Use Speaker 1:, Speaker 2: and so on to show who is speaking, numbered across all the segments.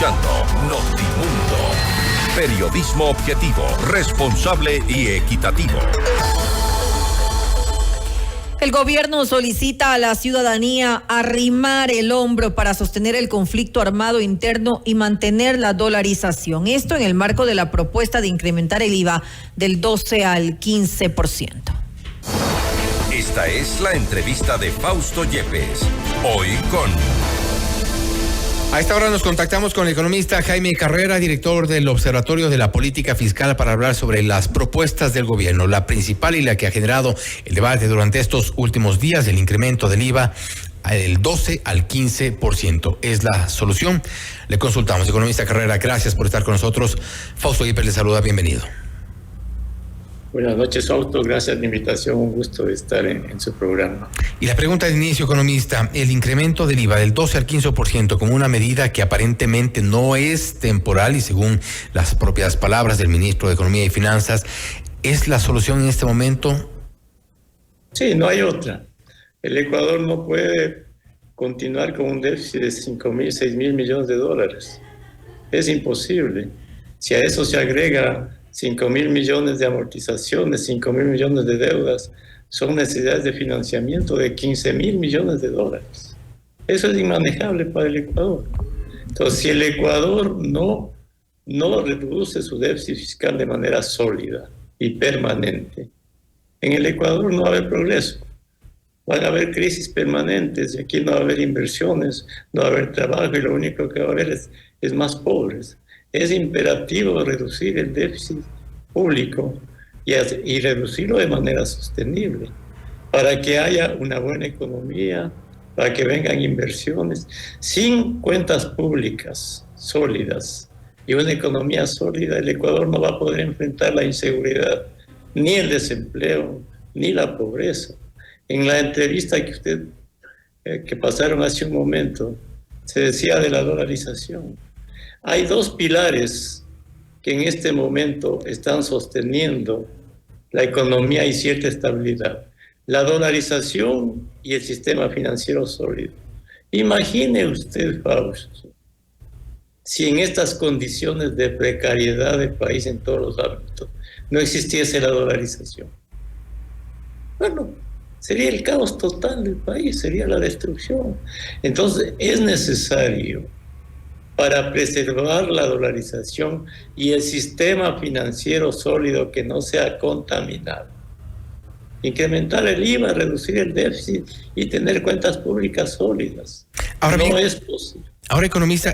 Speaker 1: escuchando Notimundo. Periodismo objetivo, responsable y equitativo.
Speaker 2: El gobierno solicita a la ciudadanía arrimar el hombro para sostener el conflicto armado interno y mantener la dolarización. Esto en el marco de la propuesta de incrementar el IVA del 12 al 15%.
Speaker 1: Esta es la entrevista de Fausto Yepes. Hoy con...
Speaker 3: A esta hora nos contactamos con el economista Jaime Carrera, director del Observatorio de la Política Fiscal, para hablar sobre las propuestas del gobierno. La principal y la que ha generado el debate durante estos últimos días, el incremento del IVA del 12 al 15%. ¿Es la solución? Le consultamos. Economista Carrera, gracias por estar con nosotros. Fausto Yepes le saluda, bienvenido.
Speaker 4: Buenas noches, Fausto. Gracias por la invitación. Un gusto estar en su programa.
Speaker 3: Y la pregunta de inicio, economista, el incremento del IVA del 12 al 15% como una medida que aparentemente no es temporal y según las propias palabras del ministro de Economía y Finanzas, ¿es la solución en este momento?
Speaker 4: Sí, no hay otra. El Ecuador no puede continuar con un déficit de 5.000, 6.000 millones de dólares. Es imposible. Si a eso se agrega 5.000 millones de amortizaciones, 5.000 millones de deudas, son necesidades de financiamiento de 15.000 millones de dólares. Eso es inmanejable para el Ecuador. Entonces, si el Ecuador no reduce su déficit fiscal de manera sólida y permanente, en el Ecuador no va a haber progreso. Van a haber crisis permanentes y aquí no va a haber inversiones, no va a haber trabajo y lo único que va a haber es más pobres. Es imperativo reducir el déficit público y reducirlo de manera sostenible para que haya una buena economía, para que vengan inversiones. Sin cuentas públicas sólidas y una economía sólida, el Ecuador no va a poder enfrentar la inseguridad, ni el desempleo, ni la pobreza. En la entrevista que pasaron hace un momento, se decía de la dolarización. Hay dos pilares que en este momento están sosteniendo la economía y cierta estabilidad: la dolarización y el sistema financiero sólido. Imagine usted, Fausto, si en estas condiciones de precariedad del país en todos los ámbitos no existiese la dolarización. Bueno, sería el caos total del país, sería la destrucción. Entonces es necesario, para preservar la dolarización y el sistema financiero sólido que no sea contaminado, incrementar el IVA, reducir el déficit y tener cuentas públicas sólidas.
Speaker 3: Ahora
Speaker 4: no
Speaker 3: bien,
Speaker 4: es posible.
Speaker 3: Ahora, economista,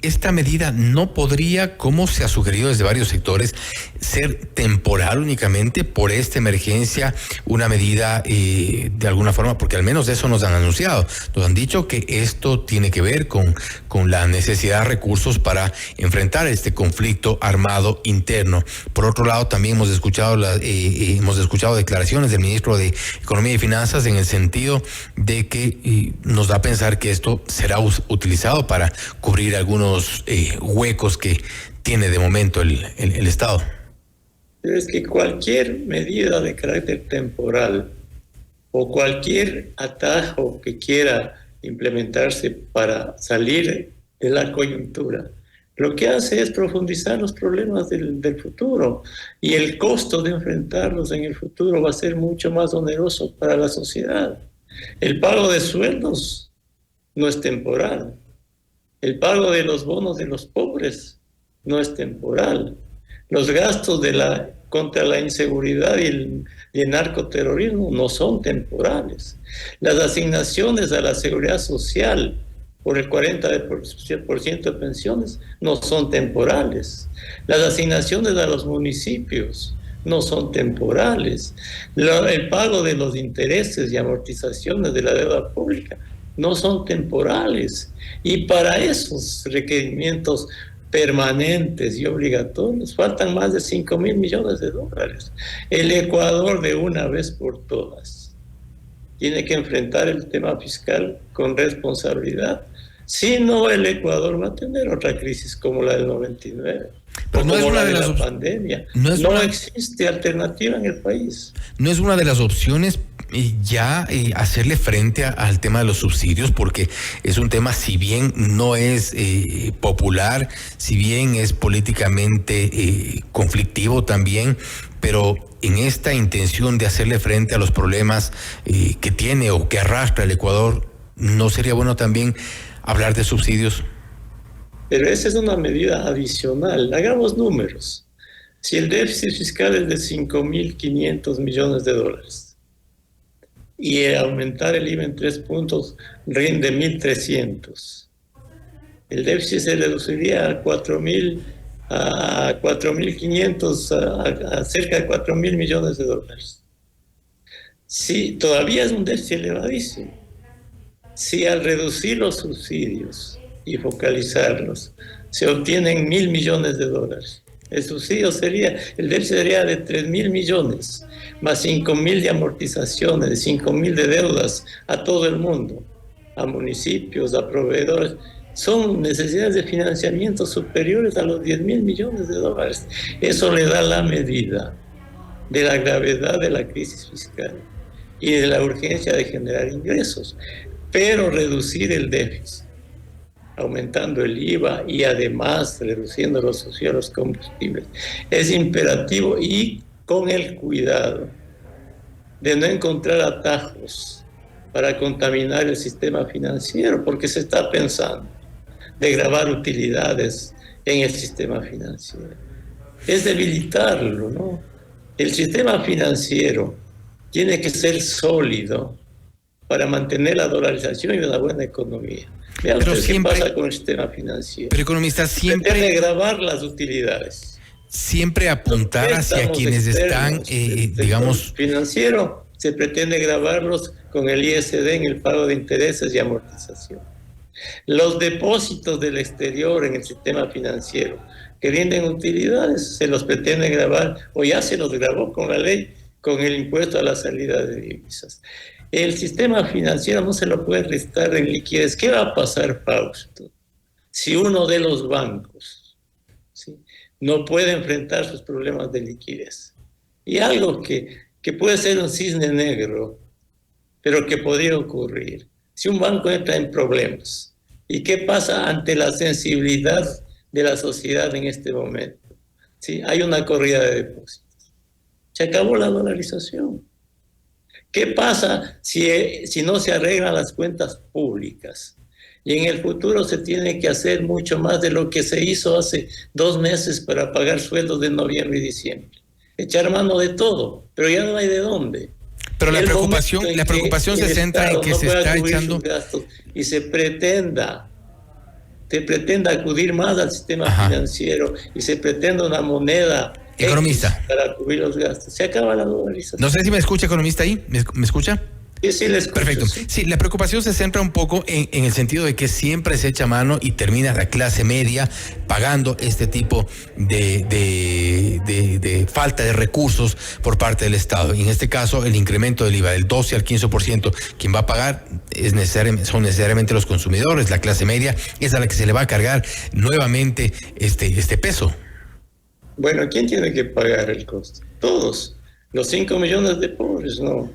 Speaker 3: esta medida no podría, como se ha sugerido desde varios sectores, ser temporal únicamente por esta emergencia, una medida de alguna forma, porque al menos de eso nos han anunciado. Nos han dicho que esto tiene que ver con la necesidad de recursos para enfrentar este conflicto armado interno. Por otro lado, también hemos escuchado declaraciones del ministro de Economía y Finanzas en el sentido de que nos da a pensar que esto será utilizado para cubrir algunos huecos que tiene de momento el Estado.
Speaker 4: Pero es que cualquier medida de carácter temporal o cualquier atajo que quiera implementarse para salir de la coyuntura, lo que hace es profundizar los problemas del futuro, y el costo de enfrentarlos en el futuro va a ser mucho más oneroso para la sociedad. El pago de sueldos no es temporal. El pago de los bonos de los pobres no es temporal. Los gastos contra la inseguridad y el narcoterrorismo no son temporales. Las asignaciones a la seguridad social por el 40% de pensiones no son temporales. Las asignaciones a los municipios no son temporales. El pago de los intereses y amortizaciones de la deuda pública no son temporales. Y para esos requerimientos permanentes y obligatorios faltan más de 5.000 millones de dólares. El Ecuador, de una vez por todas, tiene que enfrentar el tema fiscal con responsabilidad. Si no, el Ecuador va a tener otra crisis como la del 99.
Speaker 3: Pero no es una de las
Speaker 4: pandemia. No existe alternativa en el país.
Speaker 3: No es una de las opciones ya hacerle frente al tema de los subsidios, porque es un tema, si bien no es popular, si bien es políticamente conflictivo también, pero en esta intención de hacerle frente a los problemas que tiene o que arrastra el Ecuador, ¿no sería bueno también hablar de subsidios?
Speaker 4: Pero esa es una medida adicional. Hagamos números. Si el déficit fiscal es de 5.500 millones de dólares y aumentar el IVA en 3 puntos rinde 1.300, el déficit se reduciría a 4.500, a cerca de 4.000 millones de dólares. Sí, todavía es un déficit elevadísimo. Si al reducir los subsidios y focalizarlos se obtienen 1.000 millones de dólares, el subsidio el déficit sería de 3.000 millones, más 5.000 de amortizaciones, 5.000 de deudas a todo el mundo, a municipios, a proveedores. Son necesidades de financiamiento superiores a los 10.000 millones de dólares. Eso le da la medida de la gravedad de la crisis fiscal y de la urgencia de generar ingresos, pero reducir el déficit, aumentando el IVA y además reduciendo los subsidios a los combustibles, es imperativo, y con el cuidado de no encontrar atajos para contaminar el sistema financiero, porque se está pensando de gravar utilidades en el sistema financiero. Es debilitarlo, ¿no? El sistema financiero tiene que ser sólido para mantener la dolarización y una buena economía. Vean ustedes qué pasa con el sistema financiero.
Speaker 3: Pero economista, siempre
Speaker 4: pretende grabar las utilidades.
Speaker 3: Siempre apuntar hacia quienes están, digamos...
Speaker 4: financiero se pretende grabarlos con el ISD en el pago de intereses y amortización. Los depósitos del exterior en el sistema financiero que rinden utilidades se los pretende grabar, o ya se los grabó con la ley, con el impuesto a la salida de divisas. El sistema financiero no se lo puede restar en liquidez. ¿Qué va a pasar, Fausto, si uno de los bancos, ¿sí?, no puede enfrentar sus problemas de liquidez? Y algo que puede ser un cisne negro, pero que podría ocurrir. Si un banco entra en problemas, ¿y qué pasa ante la sensibilidad de la sociedad en este momento? ¿Sí? Hay una corrida de depósitos. Se acabó la dolarización. ¿Qué pasa si no se arreglan las cuentas públicas? Y en el futuro se tiene que hacer mucho más de lo que se hizo hace 2 meses para pagar sueldos de noviembre y diciembre. Echar mano de todo, pero ya no hay de dónde.
Speaker 3: Pero la preocupación se centra en que se está echando
Speaker 4: gastos y se pretenda acudir más al sistema financiero y se pretenda una moneda
Speaker 3: economista
Speaker 4: para cubrir los gastos. Se acaba la dolarización.
Speaker 3: No sé si me escucha, economista, ahí. ¿Me escucha?
Speaker 4: Sí, le escucho.
Speaker 3: Perfecto. Sí, la preocupación se centra un poco en el sentido de que siempre se echa mano y termina la clase media pagando este tipo de falta de recursos por parte del Estado. Y en este caso, el incremento del IVA del 12 al 15%, quien va a pagar son necesariamente los consumidores. La clase media es a la que se le va a cargar nuevamente este peso.
Speaker 4: Bueno, ¿quién tiene que pagar el costo? Todos. Los 5 millones de pobres, no.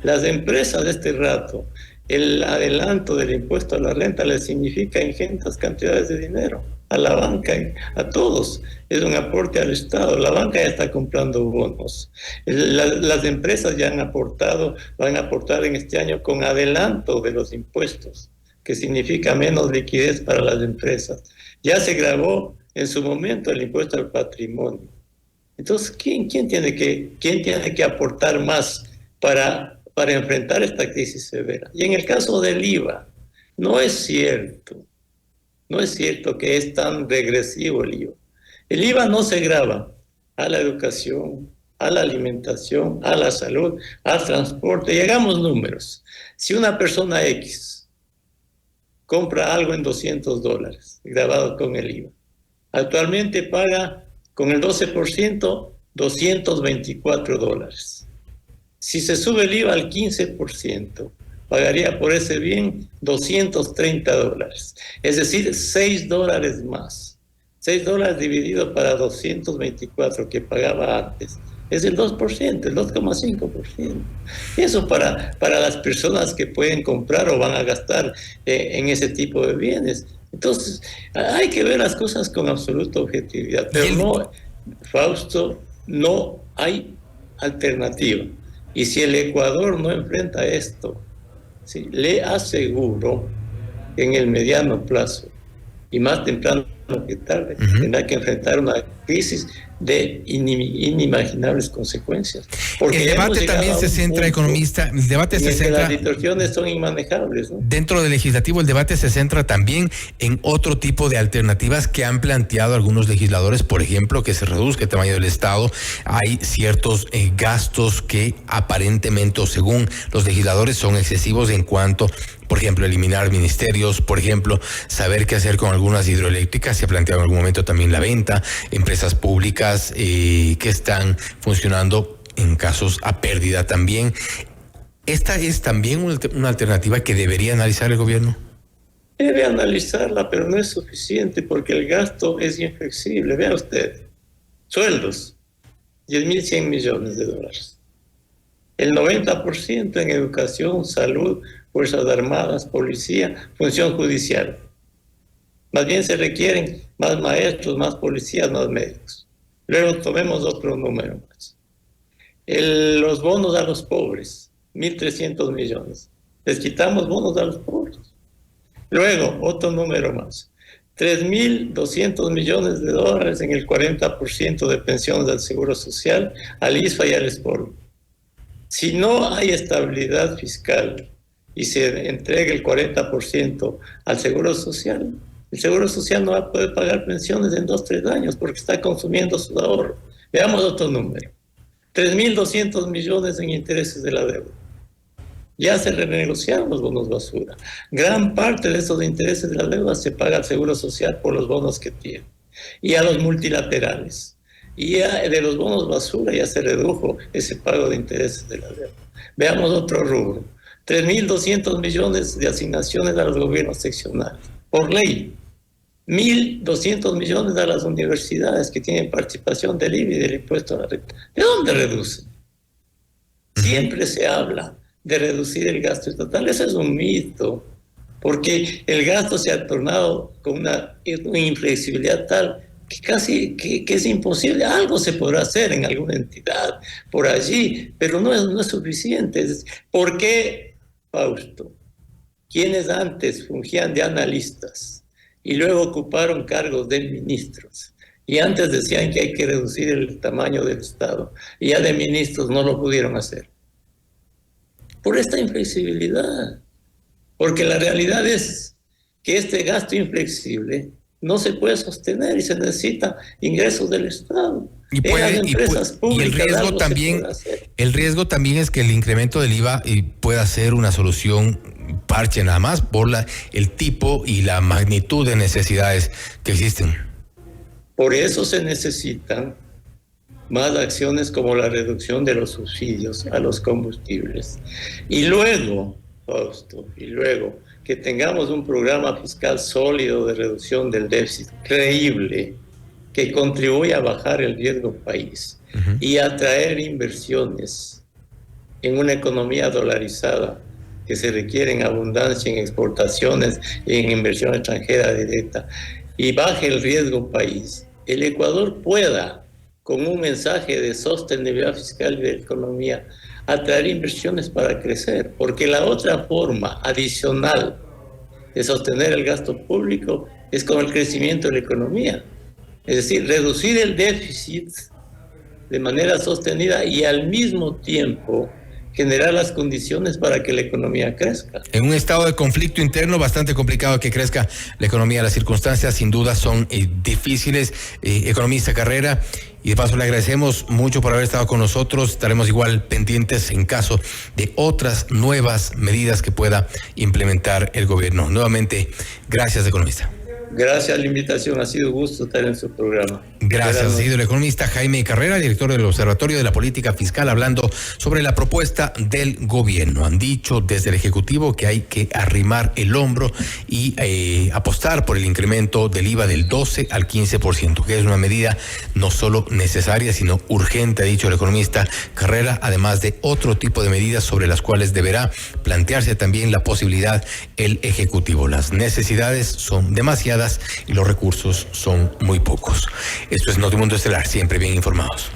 Speaker 4: Las empresas de este rato, el adelanto del impuesto a la renta les significa ingentes cantidades de dinero a la banca, a todos. Es un aporte al Estado. La banca ya está comprando bonos. Las empresas ya van a aportar en este año con adelanto de los impuestos, que significa menos liquidez para las empresas. Ya se gravó en su momento el impuesto al patrimonio. Entonces, ¿quién tiene que aportar más para enfrentar esta crisis severa? Y en el caso del IVA, no es cierto que es tan regresivo el IVA. El IVA no se grava a la educación, a la alimentación, a la salud, al transporte. Y hagamos números. Si una persona X compra algo en $200, grabado con el IVA, actualmente paga con el 12% $224. Si se sube el IVA al 15%, pagaría por ese bien $230. Es decir, $6 más. $6 dividido para 224 que pagaba antes. es el 2%, el 2,5%. Eso para las personas que pueden comprar o van a gastar en ese tipo de bienes. Entonces, hay que ver las cosas con absoluta objetividad. Pero no, Fausto, no hay alternativa. Y si el Ecuador no enfrenta esto, ¿sí?, le aseguro que en el mediano plazo, y más temprano que tarde, tendrá que enfrentar una crisis de inimaginables consecuencias.
Speaker 3: Porque el debate también se centra, economista, el debate se centra...
Speaker 4: Las distorsiones son inmanejables, ¿no?
Speaker 3: Dentro del legislativo, el debate se centra también en otro tipo de alternativas que han planteado algunos legisladores, por ejemplo, que se reduzca el tamaño del Estado. Hay ciertos gastos que aparentemente, o según los legisladores, son excesivos en cuanto, por ejemplo, eliminar ministerios, por ejemplo, saber qué hacer con algunas hidroeléctricas. Se ha planteado en algún momento también la venta, empresas públicas que están funcionando en casos a pérdida también. ¿Esta es también una alternativa que debería analizar el gobierno?
Speaker 4: Debe analizarla, pero no es suficiente porque el gasto es inflexible. Vea usted, sueldos, 10.100 millones de dólares. El 90% en educación, salud, Fuerzas Armadas, policía, función judicial. Más bien se requieren más maestros, más policías, más médicos. Luego tomemos otro número más. Los bonos a los pobres, 1.300 millones. Les quitamos bonos a los pobres. Luego, otro número más. 3.200 millones de dólares en el 40% de pensiones del Seguro Social, al ISFA y al SPOR. Si no hay estabilidad fiscal y se entrega el 40% al Seguro Social, el Seguro Social no va a poder pagar pensiones en 2-3 años porque está consumiendo su ahorro. Veamos otro número. 3.200 millones en intereses de la deuda. Ya se renegociaron los bonos basura. Gran parte de esos intereses de la deuda se paga al Seguro Social por los bonos que tiene. Y a los multilaterales. Y de los bonos basura ya se redujo ese pago de intereses de la deuda. Veamos otro rubro. 3.200 millones de asignaciones a los gobiernos seccionales. Por ley. 1.200 millones a las universidades que tienen participación del IVA y del impuesto a la renta. ¿De dónde reducen? Siempre se habla de reducir el gasto estatal. Eso es un mito, porque el gasto se ha tornado con una inflexibilidad tal que casi que es imposible. Algo se podrá hacer en alguna entidad por allí, pero no es suficiente. ¿Por qué, Fausto? Quienes antes fungían de analistas y luego ocuparon cargos de ministros, y antes decían que hay que reducir el tamaño del Estado, y ya de ministros no lo pudieron hacer? Por esta inflexibilidad. Porque la realidad es que este gasto inflexible no se puede sostener y se necesita ingresos del Estado.
Speaker 3: Y el riesgo también es que el incremento del IVA pueda ser una solución parche nada más por el tipo y la magnitud de necesidades que existen.
Speaker 4: Por eso se necesitan más acciones como la reducción de los subsidios a los combustibles. Y luego, Fausto, que tengamos un programa fiscal sólido de reducción del déficit, creíble, que contribuya a bajar el riesgo país y a atraer inversiones en una economía dolarizada que se requiere en abundancia en exportaciones y en inversión extranjera directa, y baje el riesgo país, el Ecuador pueda, con un mensaje de sostenibilidad fiscal y de economía, atraer inversiones para crecer, porque la otra forma adicional de sostener el gasto público es con el crecimiento de la economía. Es decir, reducir el déficit de manera sostenida y al mismo tiempo generar las condiciones para que la economía crezca.
Speaker 3: En un estado de conflicto interno bastante complicado que crezca la economía, las circunstancias sin duda son difíciles. Economista Carrera, y de paso le agradecemos mucho por haber estado con nosotros. Estaremos igual pendientes en caso de otras nuevas medidas que pueda implementar el gobierno. Nuevamente, gracias, economista.
Speaker 4: Gracias a la invitación, ha sido un gusto estar en su programa.
Speaker 3: Gracias, ha sido el economista Jaime Carrera, director del Observatorio de la Política Fiscal, hablando sobre la propuesta del gobierno. Han dicho desde el Ejecutivo que hay que arrimar el hombro y apostar por el incremento del IVA del 12 al 15%, que es una medida no solo necesaria, sino urgente, ha dicho el economista Carrera, además de otro tipo de medidas sobre las cuales deberá plantearse también la posibilidad el Ejecutivo. Las necesidades son demasiadas y los recursos son muy pocos. Esto es Notimundo Estelar, siempre bien informados.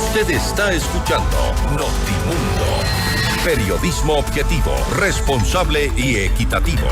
Speaker 1: Usted está escuchando Notimundo. Periodismo objetivo, responsable y equitativo.